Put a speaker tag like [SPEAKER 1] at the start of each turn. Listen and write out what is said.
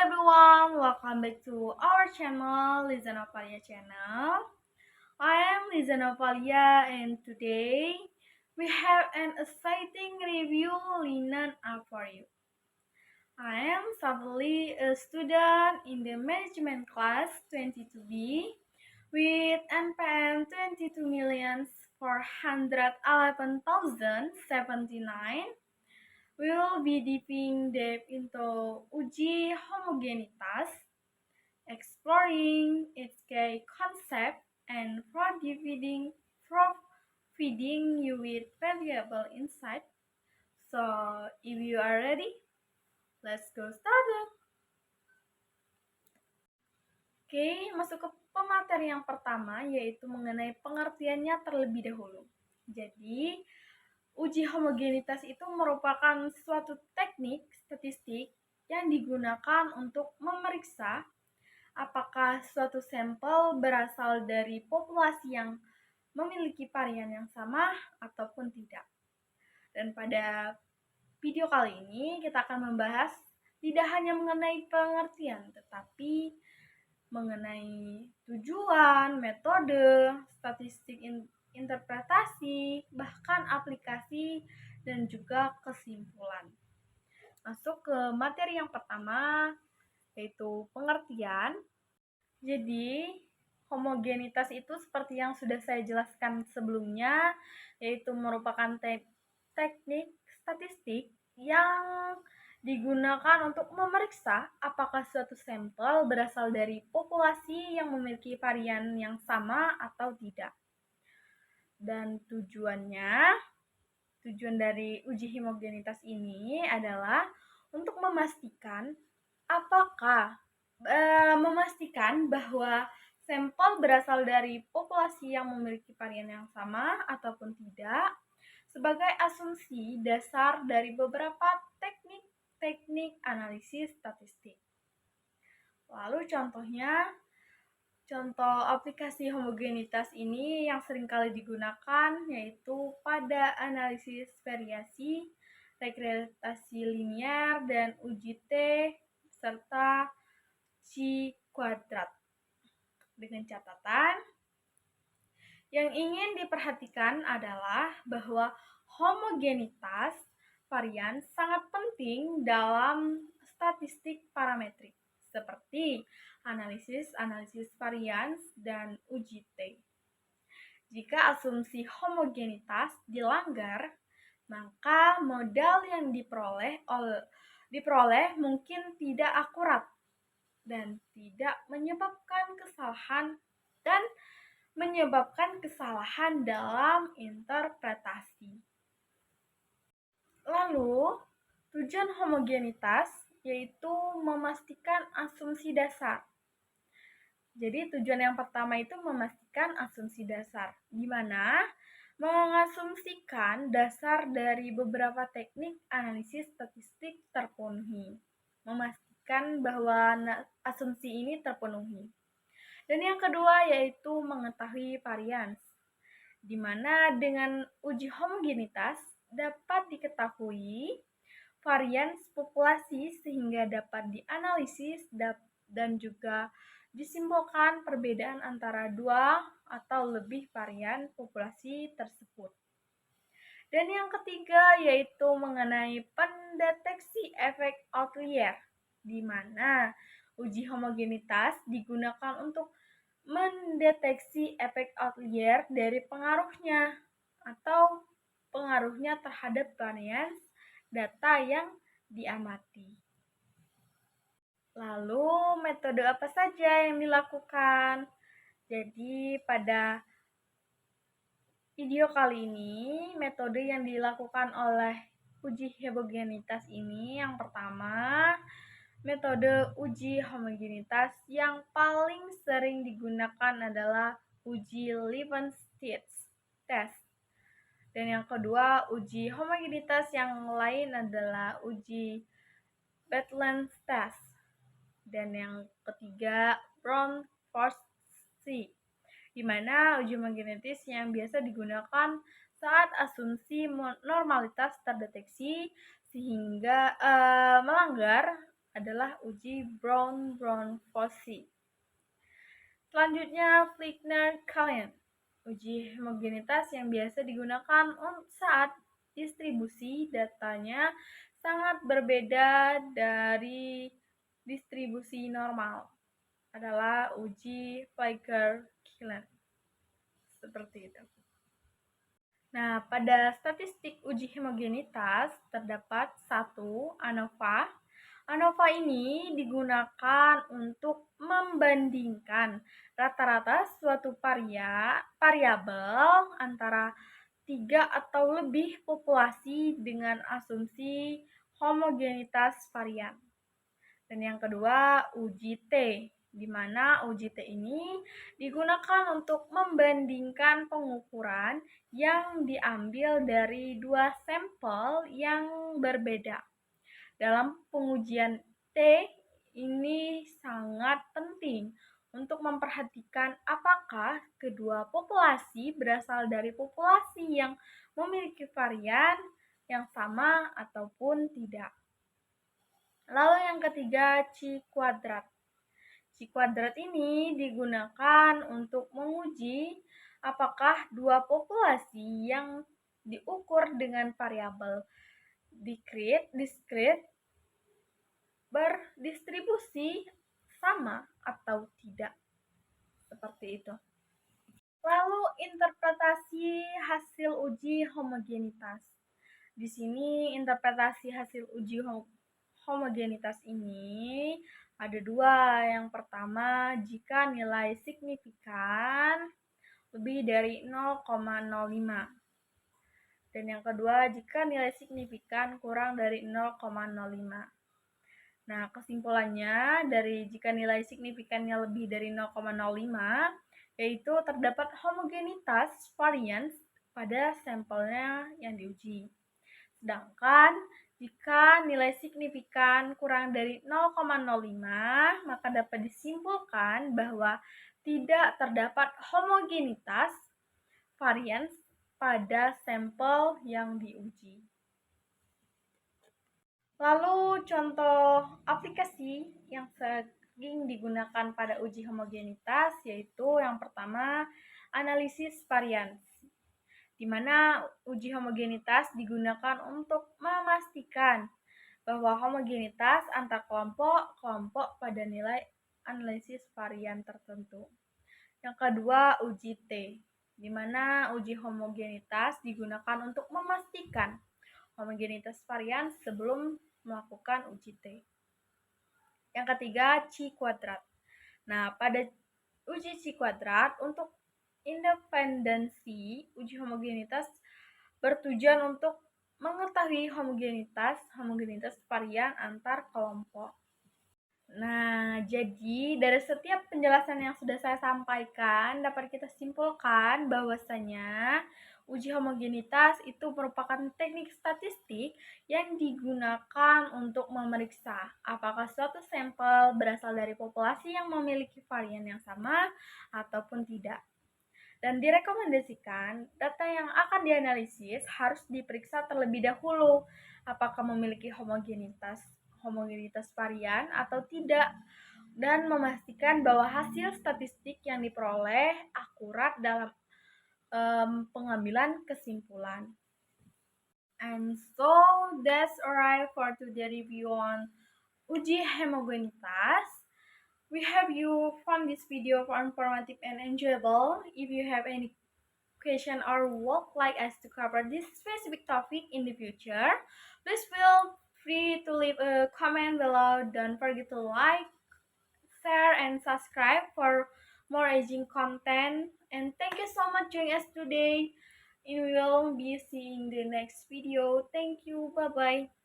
[SPEAKER 1] everyone, welcome back to our channel, Liza Novalia channel. I am Liza Novalia and today we have an exciting review lineup up for you. I am suddenly a student in the management class 22B with NPM 22,411,079. We will be deeping deep into uji homogenitas, exploring its key concept, and providing you with valuable insight. So, if you are ready, let's go started. Oke, masuk ke pemateri yang pertama, yaitu mengenai pengertiannya terlebih dahulu. Jadi, uji homogenitas itu merupakan suatu teknik statistik yang digunakan untuk memeriksa apakah suatu sampel berasal dari populasi yang memiliki varian yang sama ataupun tidak. Dan pada video kali ini kita akan membahas tidak hanya mengenai pengertian, tetapi mengenai tujuan, metode, statistik interpretasi, bahkan aplikasi, dan juga kesimpulan. Masuk ke materi yang pertama, yaitu pengertian. Jadi, homogenitas itu seperti yang sudah saya jelaskan sebelumnya, yaitu merupakan teknik statistik yang digunakan untuk memeriksa apakah suatu sampel berasal dari populasi yang memiliki varian yang sama atau tidak. Dan tujuan dari uji homogenitas ini adalah untuk memastikan bahwa sampel berasal dari populasi yang memiliki varian yang sama ataupun tidak, sebagai asumsi dasar dari beberapa teknik analisis statistik. Lalu contoh aplikasi homogenitas ini yang seringkali digunakan yaitu pada analisis variasi, regresi linier, dan uji T serta C kuadrat. Dengan catatan, yang ingin diperhatikan adalah bahwa homogenitas varian sangat penting dalam statistik parametrik seperti analisis varians dan uji T. Jika asumsi homogenitas dilanggar, maka modal yang diperoleh mungkin tidak akurat dan tidak menyebabkan kesalahan dalam interpretasi. Lalu, tujuan homogenitas yaitu memastikan asumsi dasar. Jadi tujuan yang pertama itu memastikan asumsi dasar, di mana mengasumsikan dasar dari beberapa teknik analisis statistik terpenuhi, memastikan bahwa asumsi ini terpenuhi. Dan yang kedua yaitu mengetahui varians, di mana dengan uji homogenitas dapat diketahui varians populasi sehingga dapat dianalisis dan juga disimbolkan perbedaan antara dua atau lebih varian populasi tersebut. Dan yang ketiga yaitu mengenai pendeteksi efek outlier, di mana uji homogenitas digunakan untuk mendeteksi efek outlier dari pengaruhnya terhadap varians data yang diamati. Lalu, metode apa saja yang dilakukan? Jadi, pada video kali ini, metode yang dilakukan oleh uji homogenitas ini yang pertama, metode uji homogenitas yang paling sering digunakan adalah uji Lipinstead test. Dan yang kedua, uji homogenitas yang lain adalah uji Badlands test. Dan yang ketiga, Brown-Forsyth, di mana uji homogenitas yang biasa digunakan saat asumsi normalitas terdeteksi sehingga melanggar adalah uji Brown-Brown-Fossey. Selanjutnya, Fleckner-Kalian. Uji homogenitas yang biasa digunakan saat distribusi datanya sangat berbeda dari distribusi normal adalah uji Flecker-Kalian. Seperti itu. Nah, pada statistik uji homogenitas terdapat satu ANOVA. ANOVA ini digunakan untuk membandingkan rata-rata suatu variabel antara 3 atau lebih populasi dengan asumsi homogenitas varian. Dan yang kedua, uji T, di mana uji T ini digunakan untuk membandingkan pengukuran yang diambil dari dua sampel yang berbeda. Dalam pengujian T ini sangat penting untuk memperhatikan apakah kedua populasi berasal dari populasi yang memiliki varian yang sama ataupun tidak. Lalu yang ketiga, chi kuadrat. Chi kuadrat ini digunakan untuk menguji apakah dua populasi yang diukur dengan variabel diskrit berdistribusi sama atau tidak. Seperti itu. Lalu interpretasi hasil uji homogenitas. Di sini interpretasi hasil uji homogenitas ini ada dua. Yang pertama, jika nilai signifikan lebih dari 0,05. Dan yang kedua, jika nilai signifikan kurang dari 0,05. Nah, kesimpulannya dari jika nilai signifikannya lebih dari 0,05, yaitu terdapat homogenitas varian pada sampelnya yang diuji. Sedangkan jika nilai signifikan kurang dari 0,05, maka dapat disimpulkan bahwa tidak terdapat homogenitas varian pada sampel yang diuji. Lalu contoh aplikasi yang sering digunakan pada uji homogenitas yaitu yang pertama analisis varians, di mana uji homogenitas digunakan untuk memastikan bahwa homogenitas antar kelompok pada nilai analisis varian tertentu. Yang kedua, uji T, di mana uji homogenitas digunakan untuk memastikan homogenitas varian sebelum melakukan uji T. Yang ketiga, chi kuadrat. Nah, pada uji chi kuadrat untuk independensi uji homogenitas bertujuan untuk mengetahui homogenitas varian antar kelompok. Nah, jadi dari setiap penjelasan yang sudah saya sampaikan dapat kita simpulkan bahwasanya uji homogenitas itu merupakan teknik statistik yang digunakan untuk memeriksa apakah suatu sampel berasal dari populasi yang memiliki varian yang sama ataupun tidak. Dan direkomendasikan data yang akan dianalisis harus diperiksa terlebih dahulu apakah memiliki homogenitas varian atau tidak, dan memastikan bahwa hasil statistik yang diperoleh akurat dalam pengambilan kesimpulan. And so that's alright for today review on uji homogenitas. We hope you found this video informative and enjoyable. If you have any question or would like us to cover this specific topic in the future, please feel free to leave a comment below. Don't forget to like, share, and subscribe for more aging content. And thank you so much joining us today. And we will be seeing the next video. Thank you. Bye bye.